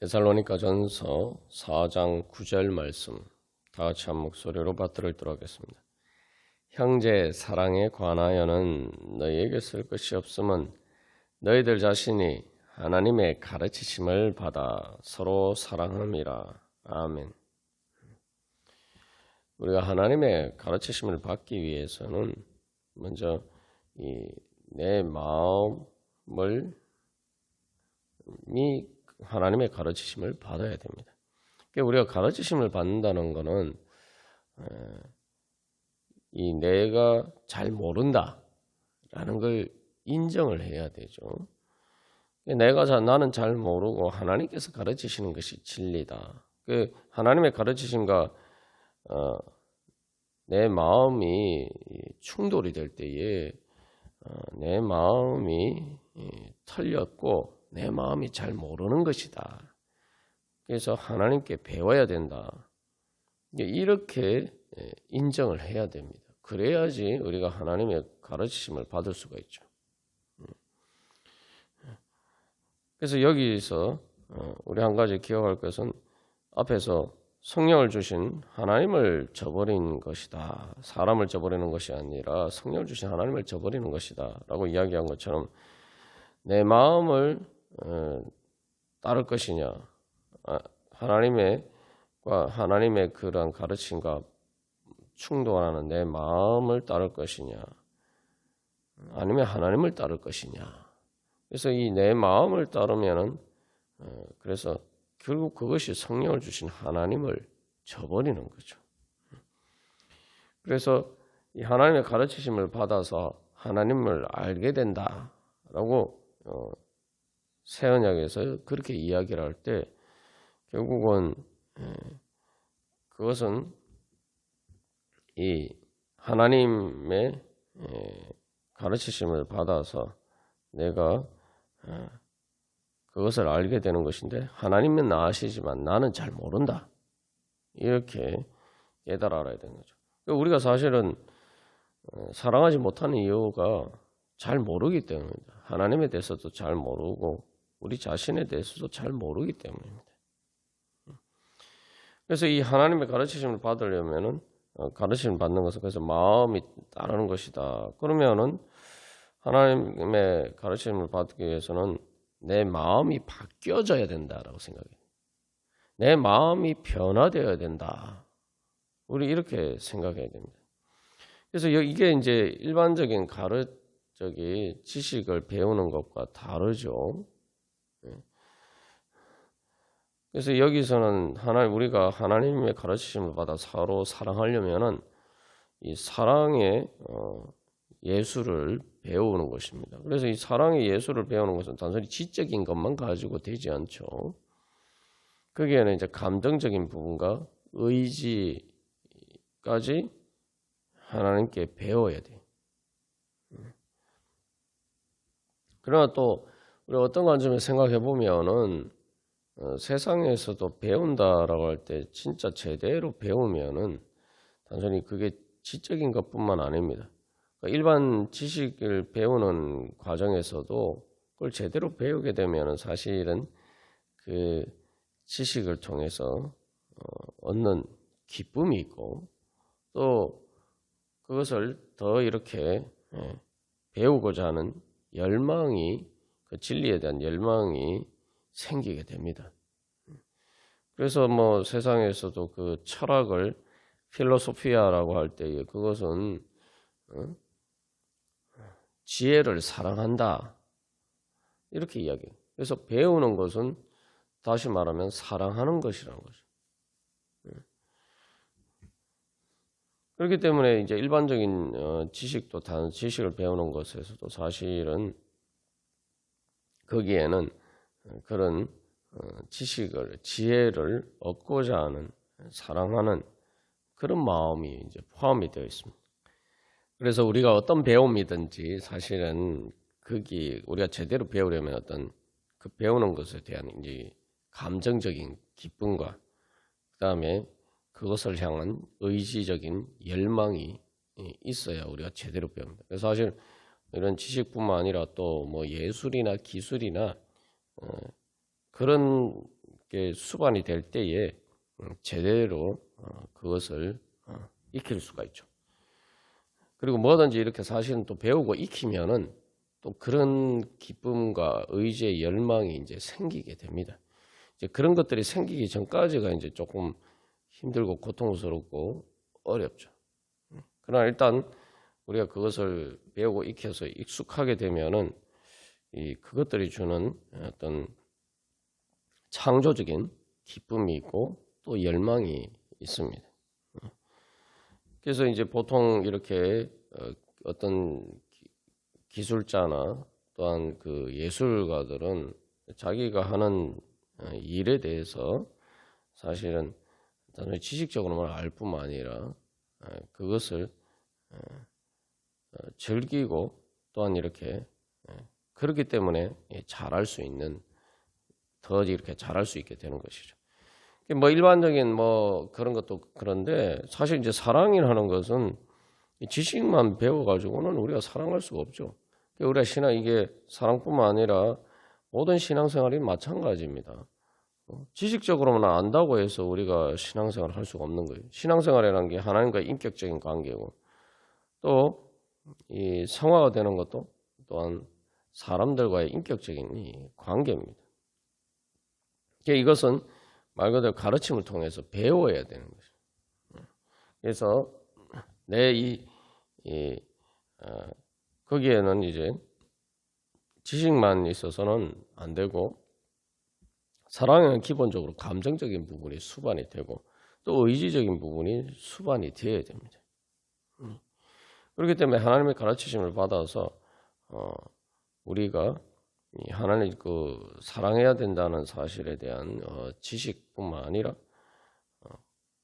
데살로니가전서 4장 9절 말씀 다 같이 한 목소리로 받들도록 하겠습니다. 형제 사랑에 관하여는 너희에게 쓸 것이 없음은 너희들 자신이 하나님의 가르치심을 받아 서로 사랑함이라. 아멘. 우리가 하나님의 가르치심을 받기 위해서는 먼저 내 마음을 하나님의 가르치심을 받아야 됩니다. 그러니까 우리가 가르치심을 받는다는 것은 내가 잘 모른다라는 걸 인정을 해야 되죠. 나는 잘 모르고 하나님께서 가르치시는 것이 진리다. 하나님의 가르치심과 내 마음이 충돌이 될 때에 내 마음이 틀렸고 내 마음이 잘 모르는 것이다. 그래서 하나님께 배워야 된다. 이렇게 인정을 해야 됩니다. 그래야지 우리가 하나님의 가르치심을 받을 수가 있죠. 그래서 여기서 우리 한 가지 기억할 것은 앞에서 성령을 주신 하나님을 저버린 것이다. 사람을 저버리는 것이 아니라 성령을 주신 하나님을 저버리는 것이다 라고 이야기한 것처럼 내 마음을 따를 것이냐, 하나님의 그러한 가르침과 충돌하는 내 마음을 따를 것이냐, 아니면 하나님을 따를 것이냐. 그래서 이 내 마음을 따르면은 그래서 결국 그것이 성령을 주신 하나님을 저버리는 거죠. 그래서 이 하나님의 가르치심을 받아서 하나님을 알게 된다라고 새언약에서 그렇게 이야기를 할 때 결국은 그것은 이 하나님의 가르치심을 받아서 내가 그것을 알게 되는 것인데 하나님은 아시지만 나는 잘 모른다. 이렇게 깨달아 알아야 되는 거죠. 우리가 사실은 사랑하지 못하는 이유가 잘 모르기 때문입니다. 하나님에 대해서도 잘 모르고 우리 자신에 대해서도 잘 모르기 때문입니다. 그래서 이 하나님의 가르치심을 받으려면은 가르침을 받는 것은 그래서 마음이 따르는 것이다. 그러면은 하나님의 가르침을 받기 위해서는 내 마음이 바뀌어져야 된다라고 생각해요. 내 마음이 변화되어야 된다. 우리 이렇게 생각해야 됩니다. 그래서 이게 이제 일반적인 지식을 배우는 것과 다르죠. 그래서 여기서는 우리가 하나님의 가르치심을 받아 서로 사랑하려면은 이 사랑의 예수를 배우는 것입니다. 그래서 이 사랑의 예수를 배우는 것은 단순히 지적인 것만 가지고 되지 않죠. 거기에는 이제 감정적인 부분과 의지까지 하나님께 배워야 돼요. 그러나 또 우리 어떤 관점에 생각해 보면은 세상에서도 배운다라고 할 때 진짜 제대로 배우면은 단순히 그게 지적인 것뿐만 아닙니다. 일반 지식을 배우는 과정에서도 그걸 제대로 배우게 되면은 사실은 그 지식을 통해서 얻는 기쁨이 있고 또 그것을 더 이렇게 배우고자 하는 열망이 그 진리에 대한 열망이 생기게 됩니다. 그래서 뭐 세상에서도 그 철학을 필로소피아라고 할 때 그것은 지혜를 사랑한다 이렇게 이야기해요. 그래서 배우는 것은 다시 말하면 사랑하는 것이라는 거죠. 그렇기 때문에 이제 일반적인 지식도 단 지식을 배우는 것에서도 사실은 거기에는 그런 지혜를 얻고자 하는 사랑하는 그런 마음이 이제 포함이 되어 있습니다. 그래서 우리가 어떤 배움이든지 사실은 우리가 제대로 배우려면 어떤 그 배우는 것에 대한 이제 감정적인 기쁨과 그다음에 그것을 향한 의지적인 열망이 있어야 우리가 제대로 배웁니다. 그래서 사실 이런 지식뿐만 아니라 또 뭐 예술이나 기술이나 그런 그게 수반이 될 때에 제대로 그것을 익힐 수가 있죠. 그리고 뭐든지 이렇게 사실은 또 배우고 익히면은 또 그런 기쁨과 의지의 열망이 이제 생기게 됩니다. 이제 그런 것들이 생기기 전까지가 이제 조금 힘들고 고통스럽고 어렵죠. 그러나 일단 우리가 그것을 배우고 익혀서 익숙하게 되면은 그것들이 주는 어떤 창조적인 기쁨이 있고 또 열망이 있습니다. 그래서 이제 보통 이렇게 어떤 기술자나 또한 그 예술가들은 자기가 하는 일에 대해서 사실은 단순히 지식적으로만 알 뿐만 아니라 그것을 즐기고 또한 이렇게 그렇기 때문에 잘할 수 있는 더 이렇게 잘할 수 있게 되는 것이죠. 뭐 일반적인 뭐 그런 것도 그런데 사실 이제 사랑이라는 것은 지식만 배워가지고는 우리가 사랑할 수가 없죠. 우리가 이게 사랑뿐만 아니라 모든 신앙생활이 마찬가지입니다. 지식적으로만 안다고 해서 우리가 신앙생활을 할 수가 없는 거예요. 신앙생활이라는 게 하나님과의 인격적인 관계고 또 이 성화가 되는 것도 또한 사람들과의 인격적인 관계입니다. 이것은 말 그대로 가르침을 통해서 배워야 되는 거죠. 그래서 거기에는 이제 지식만 있어서는 안 되고 사랑은 기본적으로 감정적인 부분이 수반이 되고 또 의지적인 부분이 수반이 되어야 됩니다. 그렇기 때문에 하나님의 가르치심을 받아서 우리가 하나님 사랑해야 된다는 사실에 대한 지식뿐만 아니라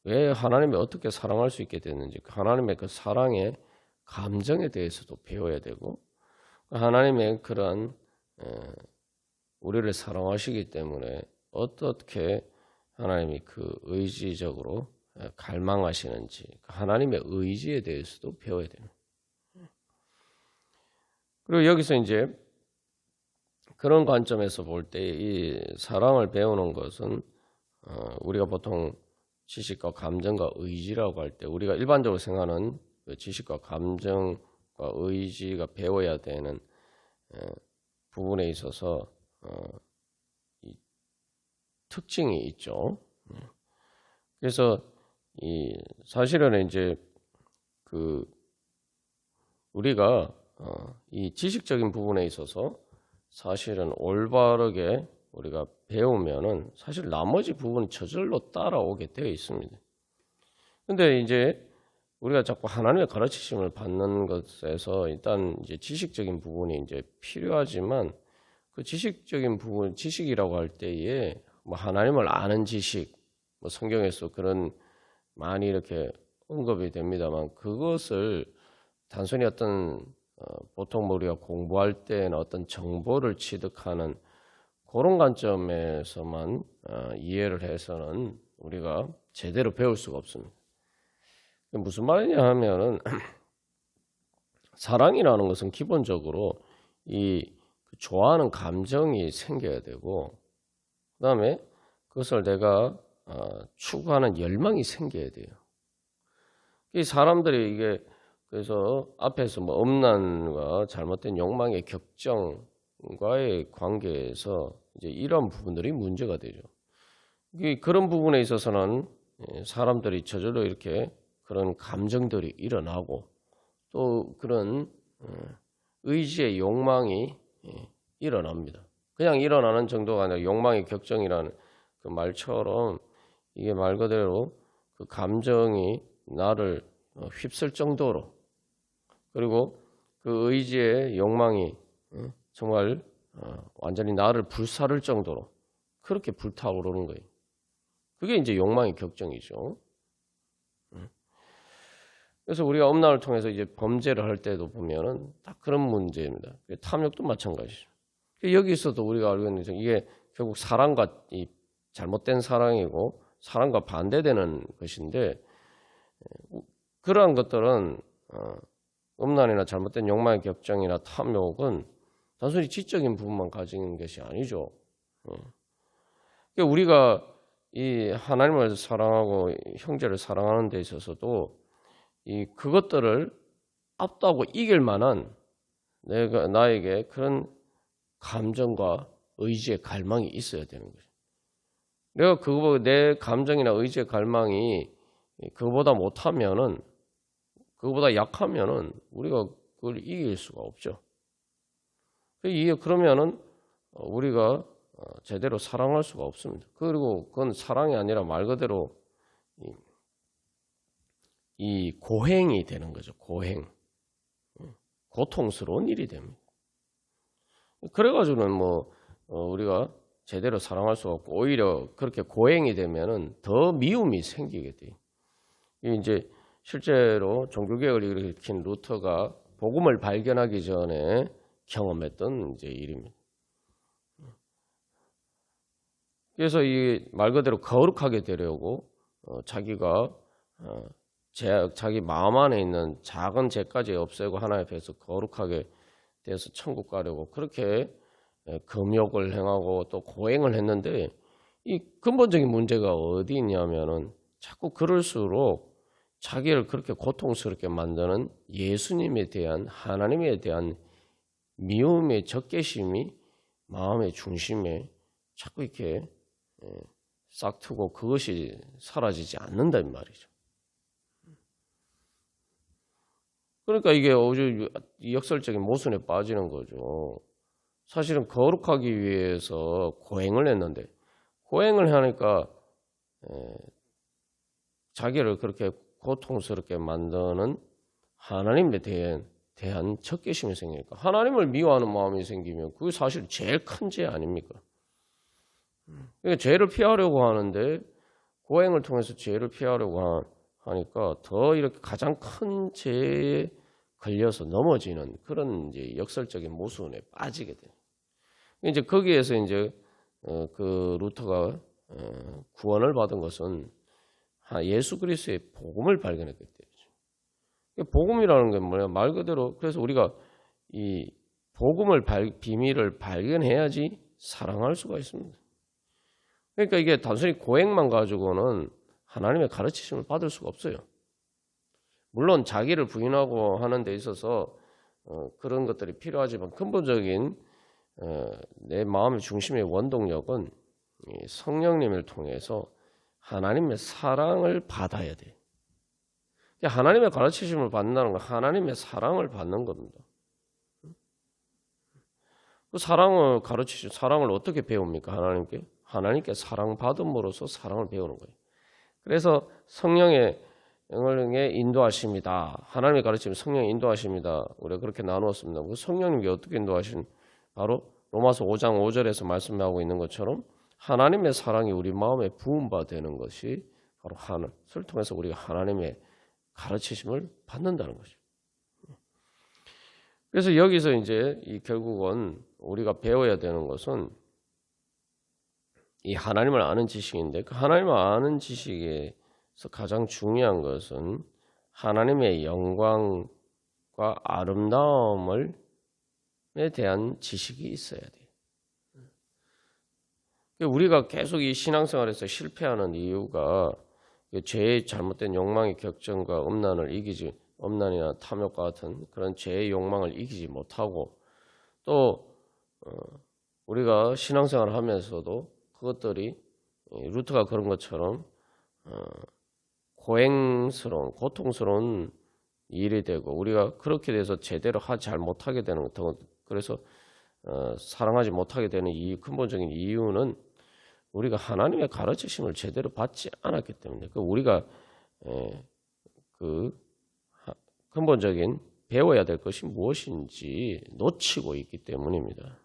왜 하나님이 어떻게 사랑할 수 있게 됐는지 하나님의 그 사랑의 감정에 대해서도 배워야 되고 하나님의 그러한 우리를 사랑하시기 때문에 어떻게 하나님이 그 의지적으로 갈망하시는지 하나님의 의지에 대해서도 배워야 됩니다. 그리고 여기서 이제 그런 관점에서 볼 때 이 사랑을 배우는 것은 우리가 보통 지식과 감정과 의지라고 할 때 우리가 일반적으로 생각하는 그 지식과 감정과 의지가 배워야 되는 부분에 있어서 이 특징이 있죠. 그래서 사실은 이제 우리가 이 지식적인 부분에 있어서 사실은 올바르게 우리가 배우면은 사실 나머지 부분은 저절로 따라오게 되어 있습니다. 근데 이제 우리가 자꾸 하나님의 가르치심을 받는 것에서 일단 이제 지식적인 부분이 이제 필요하지만 그 지식적인 부분, 지식이라고 할 때에 뭐 하나님을 아는 지식, 뭐 성경에서 그런 많이 이렇게 언급이 됩니다만 그것을 단순히 어떤 보통 우리가 공부할 때는 어떤 정보를 취득하는 그런 관점에서만 이해를 해서는 우리가 제대로 배울 수가 없습니다. 무슨 말이냐 하면은 사랑이라는 것은 기본적으로 좋아하는 감정이 생겨야 되고 그다음에 그것을 내가 추구하는 열망이 생겨야 돼요. 이 사람들이 이게 그래서 앞에서 뭐 음란과 잘못된 욕망의 격정과의 관계에서 이제 이런 부분들이 문제가 되죠. 그런 부분에 있어서는 사람들이 저절로 이렇게 그런 감정들이 일어나고 또 그런 의지의 욕망이 일어납니다. 그냥 일어나는 정도가 아니라 욕망의 격정이라는 그 말처럼 이게 말 그대로 그 감정이 나를 휩쓸 정도로 그리고 그 의지의 욕망이 정말 완전히 나를 불사를 정도로 그렇게 불타오르는 거예요. 그게 이제 욕망의 격정이죠. 그래서 우리가 음란을 통해서 이제 범죄를 할 때도 보면은 딱 그런 문제입니다. 탐욕도 마찬가지죠. 여기서도 우리가 알고 있는 이게 결국 사랑과 이 잘못된 사랑이고 사랑과 반대되는 것인데 그러한 것들은 음란이나 잘못된 욕망의 격정이나 탐욕은 단순히 지적인 부분만 가진 것이 아니죠. 그러니까 우리가 이 하나님을 사랑하고 형제를 사랑하는 데 있어서도 이 그것들을 압도하고 이길 만한 나에게 그런 감정과 의지의 갈망이 있어야 되는 거죠. 내가 내 감정이나 의지의 갈망이 그거보다 못하면은, 그거보다 약하면은 우리가 그걸 이길 수가 없죠. 그러면은 우리가 제대로 사랑할 수가 없습니다. 그리고 그건 사랑이 아니라 말 그대로 이 고행이 되는 거죠. 고행. 고통스러운 일이 됩니다. 그래가지고는 우리가 제대로 사랑할 수가 없고 오히려 그렇게 고행이 되면은 더 미움이 생기게 돼요. 이제 실제로 종교개혁을 일으킨 루터가 복음을 발견하기 전에 경험했던 이제 일입니다. 그래서 이 말 그대로 거룩하게 되려고 자기가 자기 마음 안에 있는 작은 죄까지 없애고 하나님 앞에서 거룩하게 돼서 천국 가려고 그렇게 금욕을 행하고 또 고행을 했는데 이 근본적인 문제가 어디 있냐면은 자꾸 그럴수록 자기를 그렇게 고통스럽게 만드는 예수님에 대한 하나님에 대한 미움의 적개심이 마음의 중심에 자꾸 이렇게 싹트고 그것이 사라지지 않는단 말이죠. 그러니까 이게 아주 역설적인 모순에 빠지는 거죠. 사실은 거룩하기 위해서 고행을 했는데 고행을 하니까 자기를 그렇게 고통스럽게 만드는 하나님에 대한 적개심이 생기니까 하나님을 미워하는 마음이 생기면 그게 사실 제일 큰 죄 아닙니까? 그러니까 죄를 피하려고 하는데 고행을 통해서 죄를 피하려고 하니까 더 이렇게 가장 큰 죄에 걸려서 넘어지는 그런 이제 역설적인 모순에 빠지게 돼요. 이제 거기에서 이제 그 루터가 구원을 받은 것은 예수 그리스도의 복음을 발견했기 때문이죠. 복음이라는 게 뭐냐? 말 그대로 그래서 우리가 이 복음을 비밀을 발견해야지 사랑할 수가 있습니다. 그러니까 이게 단순히 고행만 가지고는 하나님의 가르치심을 받을 수가 없어요. 물론 자기를 부인하고 하는 데 있어서 그런 것들이 필요하지만 근본적인 내 마음의 중심의 원동력은 성령님을 통해서 하나님의 사랑을 받아야 돼요. 하나님의 가르치심을 받는다는 건 하나님의 사랑을 받는 겁니다. 그 사랑을 사랑을 어떻게 배웁니까? 하나님께 사랑받음으로써 사랑을 배우는 거예요. 그래서 성령의 인도하십니다. 하나님의 가르치면 성령의 인도하십니다. 우리가 그렇게 나누었습니다. 그 성령님이 어떻게 인도하신? 바로 로마서 5장 5절에서 말씀하고 있는 것처럼 하나님의 사랑이 우리 마음에 부음바 되는 것이 바로 하나님을 통해서 우리가 하나님의 가르치심을 받는다는 거죠. 그래서 여기서 이제 결국은 우리가 배워야 되는 것은 이 하나님을 아는 지식인데 그 하나님을 아는 지식에서 가장 중요한 것은 하나님의 영광과 아름다움에 대한 지식이 있어야 돼요. 우리가 계속 이 신앙생활에서 실패하는 이유가 죄의 잘못된 욕망의 격전과 엄난이나 탐욕과 같은 그런 죄의 욕망을 이기지 못하고 또 우리가 신앙생활을 하면서도 그것들이 루터가 그런 것처럼 고통스러운 일이 되고 우리가 그렇게 돼서 제대로 잘 못하게 되는 것. 그래서 사랑하지 못하게 되는 이 근본적인 이유는 우리가 하나님의 가르치심을 제대로 받지 않았기 때문에 우리가 그 근본적인 배워야 될 것이 무엇인지 놓치고 있기 때문입니다.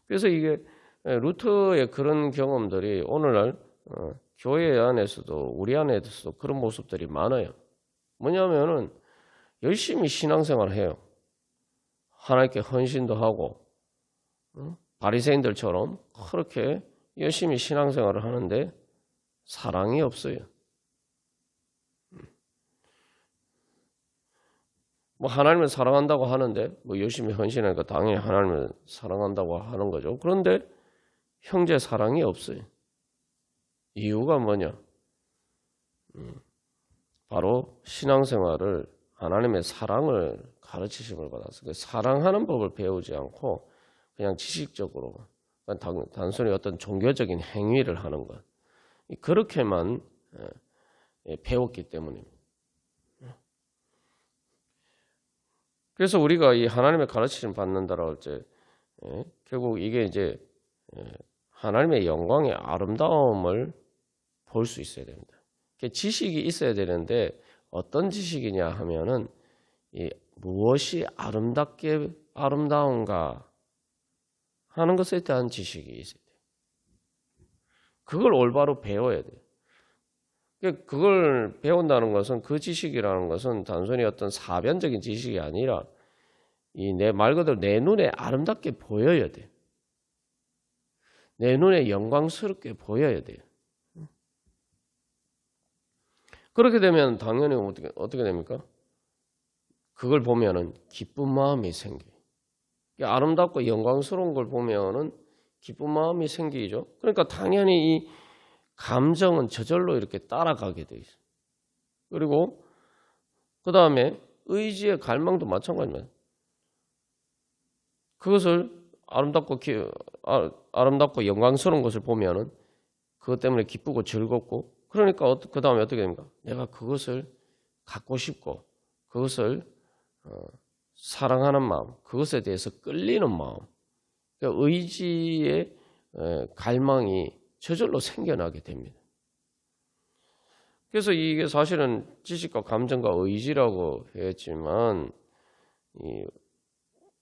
그래서 이게 루터의 그런 경험들이 오늘날 교회 안에서도 우리 안에서도 그런 모습들이 많아요. 뭐냐면은 열심히 신앙생활을 해요. 하나님께 헌신도 하고 바리새인들처럼 그렇게 열심히 신앙생활을 하는데 사랑이 없어요. 하나님을 사랑한다고 하는데 열심히 헌신하니까 당연히 하나님을 사랑한다고 하는 거죠. 그런데 형제 사랑이 없어요. 이유가 뭐냐? 바로 신앙생활을 하나님의 사랑을 가르치심을 받아서 그 사랑하는 법을 배우지 않고 그냥 지식적으로 단순히 어떤 종교적인 행위를 하는 것 그렇게만 배웠기 때문입니다. 그래서 우리가 이 하나님의 가르치심 받는다라고 할 때 결국 이게 이제 하나님의 영광의 아름다움을 볼 수 있어야 됩니다. 지식이 있어야 되는데 어떤 지식이냐 하면은 이 무엇이 아름다운가 하는 것에 대한 지식이 있어야 돼요. 그걸 올바로 배워야 돼요. 그걸 배운다는 것은 그 지식이라는 것은 단순히 어떤 사변적인 지식이 아니라 내 말 그대로 내 눈에 아름답게 보여야 돼요. 내 눈에 영광스럽게 보여야 돼요. 그렇게 되면 당연히 어떻게 됩니까? 그걸 보면은 기쁜 마음이 생겨요. 아름답고 영광스러운 걸 보면은 기쁜 마음이 생기죠. 그러니까 당연히 이 감정은 저절로 이렇게 따라가게 돼 있어요. 그리고 그 다음에 의지의 갈망도 마찬가지입니다. 그것을 아름답고 영광스러운 것을 보면은 그것 때문에 기쁘고 즐겁고 그러니까 그 다음에 어떻게 됩니까? 내가 그것을 갖고 싶고 그것을 사랑하는 마음, 그것에 대해서 끌리는 마음, 그러니까 의지의 갈망이 저절로 생겨나게 됩니다. 그래서 이게 사실은 지식과 감정과 의지라고 했지만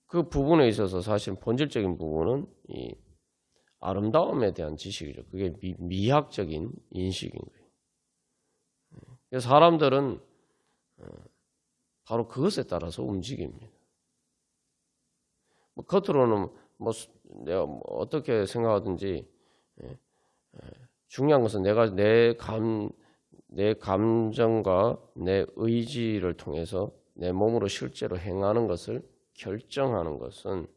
그 부분에 있어서 사실 본질적인 부분은 이 아름다움에 대한 지식이죠. 그게 미학적인 인식인 거예요. 그래서 사람들은 바로 그것에 따라서 움직입니다. 겉으로는 내가 어떻게 생각하든지 중요한 것은 내가 내 감정과 내 의지를 통해서 내 몸으로 실제로 행하는 것을 결정하는 것은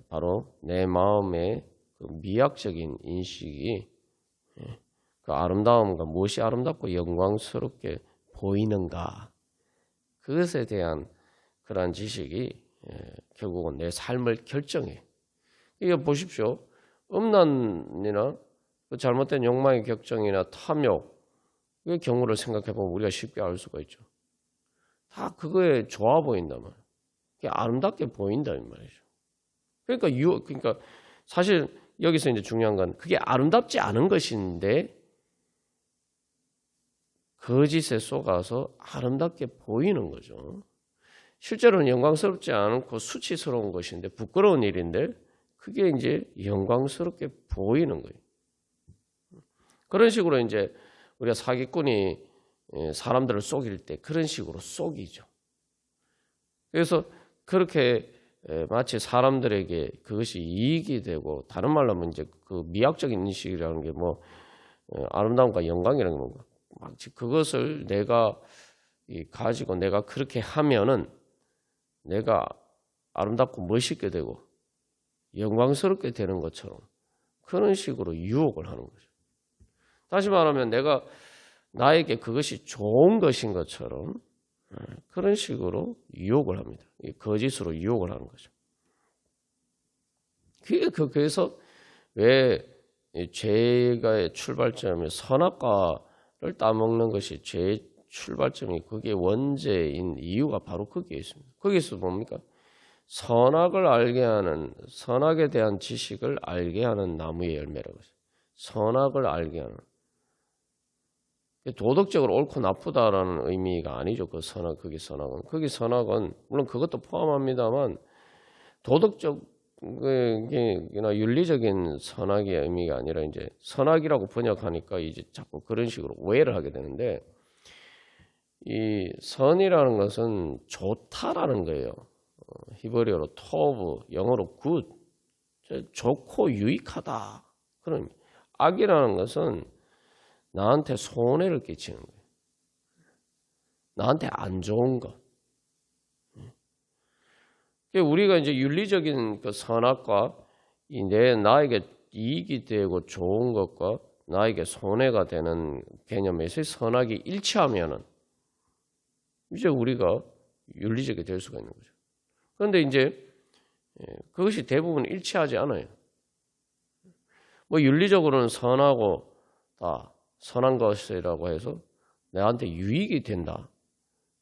바로 내 마음의 그 미학적인 인식이 그 아름다움과 무엇이 아름답고 영광스럽게 보이는가 그것에 대한 그러한 지식이 결국은 내 삶을 결정해. 이거 보십시오. 음란이나 잘못된 욕망의 격정이나 탐욕 그 경우를 생각해 보면 우리가 쉽게 알 수가 있죠. 다 그거에 좋아 보인단 말이에요. 그게 아름답게 보인다 이 말이죠. 그러니까 사실 여기서 이제 중요한 건 그게 아름답지 않은 것인데 거짓에 속아서 아름답게 보이는 거죠. 실제로는 영광스럽지 않고 수치스러운 것인데 부끄러운 일인데 그게 이제 영광스럽게 보이는 거예요. 그런 식으로 이제 우리가 사기꾼이 사람들을 속일 때 그런 식으로 속이죠. 그래서 그렇게 마치 사람들에게 그것이 이익이 되고 다른 말로 하면 이제 그 미학적인 인식이라는 게 뭐 아름다움과 영광이라는 게 뭔가 마치 그것을 내가 가지고 내가 그렇게 하면은 내가 아름답고 멋있게 되고 영광스럽게 되는 것처럼 그런 식으로 유혹을 하는 거죠. 다시 말하면 내가 나에게 그것이 좋은 것인 것처럼 그런 식으로 유혹을 합니다. 거짓으로 유혹을 하는 거죠. 그래서 왜 죄의 출발점이 선악과를 따먹는 것이 죄의 출발점이 그게 원죄인 이유가 바로 거기에 있습니다. 거기서 뭡니까? 선악을 알게 하는 선악에 대한 지식을 알게 하는 나무의 열매라고 했어요. 선악을 알게 하는 도덕적으로 옳고 나쁘다라는 의미가 아니죠. 그 선악, 거기 선악은 물론 그것도 포함합니다만 도덕적 나 윤리적인 선악의 의미가 아니라 이제 선악이라고 번역하니까 이제 자꾸 그런 식으로 오해를 하게 되는데 이 선이라는 것은 좋다라는 거예요. 히브리어로 토브, 영어로 굿, 좋고 유익하다. 그런 악이라는 것은 나한테 손해를 끼치는 거예요. 나한테 안 좋은 것. 우리가 이제 윤리적인 그 선악과 나에게 이익이 되고 좋은 것과 나에게 손해가 되는 개념에서의 선악이 일치하면은 이제 우리가 윤리적이 될 수가 있는 거죠. 그런데 이제 그것이 대부분 일치하지 않아요. 뭐 윤리적으로는 선하고 다 선한 것이라고 해서 나한테 유익이 된다.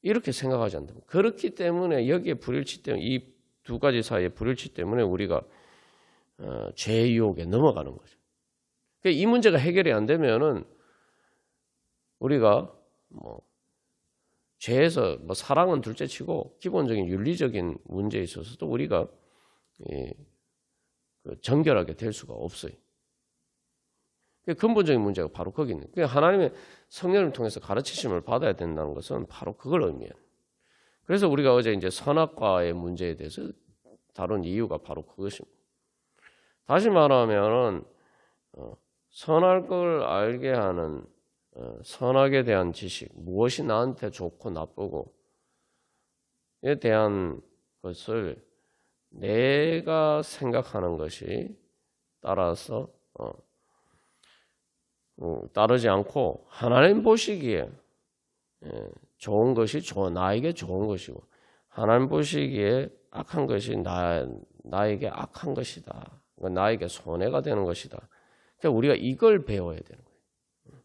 이렇게 생각하지 않는다. 그렇기 때문에 여기에 불일치 때문에 이 두 가지 사이의 불일치 때문에 우리가 죄의 유혹에 넘어가는 거죠. 이 문제가 해결이 안 되면은 우리가 뭐 죄에서 뭐 사랑은 둘째치고 기본적인 윤리적인 문제에 있어서도 우리가 정결하게 될 수가 없어요. 근본적인 문제가 바로 거기 있는 거예요. 하나님의 성령을 통해서 가르치심을 받아야 된다는 것은 바로 그걸 의미해요. 그래서 우리가 어제 이제 선악과의 문제에 대해서 다룬 이유가 바로 그것입니다. 다시 말하면은 선할 걸 알게 하는 선악에 대한 지식, 무엇이 나한테 좋고 나쁘고에 대한 것을 내가 생각하는 것이 따라서 따르지 않고 하나님 보시기에 좋은 것이 나에게 좋은 것이고 하나님 보시기에 악한 것이 나에게 악한 것이다. 나에게 손해가 되는 것이다. 그러니까 우리가 이걸 배워야 되는 거예요.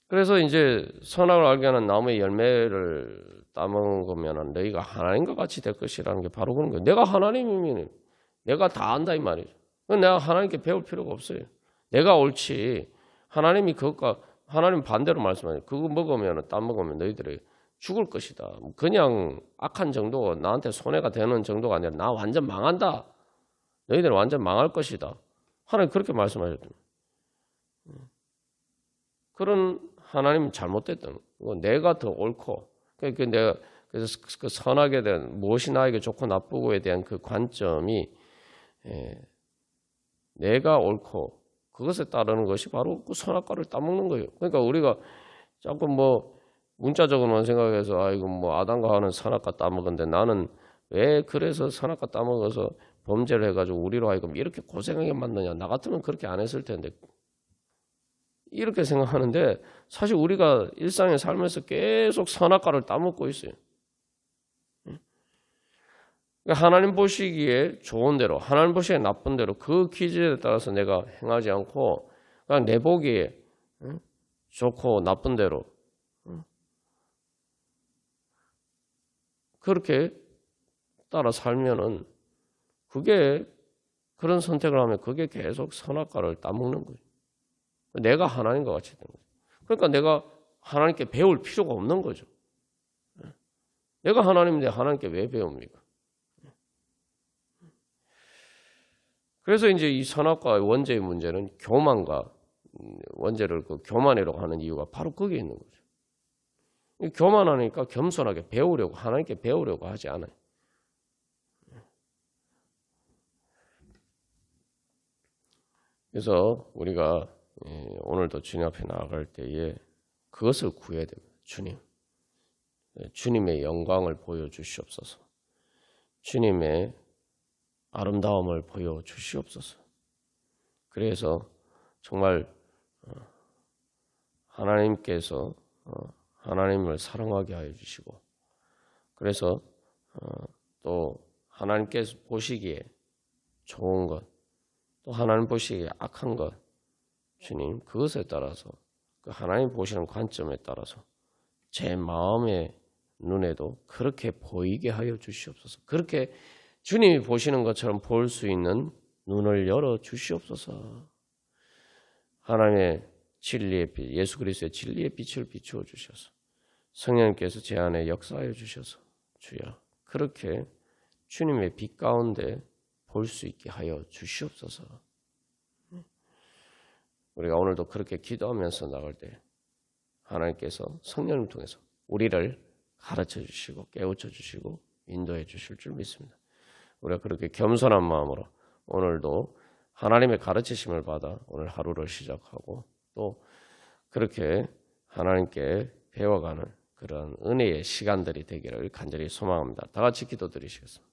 그래서 이제 선악을 알게 하는 나무의 열매를 따먹으면 너희가 하나님과 같이 될 것이라는 게 바로 그런 거예요. 내가 하나님이면 내가 다 안다 이 말이죠. 내가 하나님께 배울 필요가 없어요. 내가 옳지. 하나님이 그것과 하나님 반대로 말씀하세요. 그거 먹으면 따먹으면 너희들이 죽을 것이다. 그냥 악한 정도가 나한테 손해가 되는 정도가 아니라 나 완전 망한다. 너희들 완전 망할 것이다. 하나님 그렇게 말씀하셨던 그런 하나님은 잘못됐던 내가 더 옳고 그래서 그 선악에 대한 무엇이 나에게 좋고 나쁘고에 대한 그 관점이 내가 옳고 그것에 따르는 것이 바로 그 선악과를 따먹는 거예요. 그러니까 우리가 자꾸 뭐 문자적으로만 생각해서 아이고 뭐 아담과 하와는 선악과 따먹었는데 나는 왜 그래서 선악과 따먹어서 범죄를 해가지고 우리로 하여금 이렇게 고생하게 만드냐. 나 같으면 그렇게 안 했을 텐데. 이렇게 생각하는데 사실 우리가 일상의 삶에서 계속 선악과를 따먹고 있어요. 하나님 보시기에 좋은 대로, 하나님 보시기에 나쁜 대로 그 기준에 따라서 내가 행하지 않고 그냥 내 보기에 좋고 나쁜 대로 그렇게 따라 살면은 그게 그런 선택을 하면 그게 계속 선악과를 따먹는 거예요. 내가 하나님과 같이 되는 거죠. 그러니까 내가 하나님께 배울 필요가 없는 거죠. 내가 하나님인데 하나님께 왜 배웁니까? 그래서 이제 이 선악과의 원죄의 문제는 교만과 원죄를 그 교만이라고 하는 이유가 바로 거기에 있는 거죠. 교만하니까 겸손하게 배우려고 하나님께 배우려고 하지 않아요. 그래서 우리가 오늘도 주님 앞에 나아갈 때에 그것을 구해야 됩니다. 주님의 영광을 보여주시옵소서. 주님의 아름다움을 보여주시옵소서. 그래서 정말 하나님께서 하나님을 사랑하게 하여 주시고 그래서 또 하나님께서 보시기에 좋은 것 또 하나님 보시기에 악한 것 주님 그것에 따라서 그 하나님 보시는 관점에 따라서 제 마음의 눈에도 그렇게 보이게 하여 주시옵소서. 그렇게 주님이 보시는 것처럼 볼 수 있는 눈을 열어 주시옵소서. 하나님의 진리의 빛, 예수 그리스도의 진리의 빛을 비추어 주셔서 성령님께서 제 안에 역사하여 주셔서 주여 그렇게 주님의 빛 가운데 볼 수 있게 하여 주시옵소서. 우리가 오늘도 그렇게 기도하면서 나갈 때 하나님께서 성령을 통해서 우리를 가르쳐 주시고 깨우쳐 주시고 인도해 주실 줄 믿습니다. 우리가 그렇게 겸손한 마음으로 오늘도 하나님의 가르치심을 받아 오늘 하루를 시작하고 또 그렇게 하나님께 배워가는 그런 은혜의 시간들이 되기를 간절히 소망합니다. 다 같이 기도드리시겠습니다.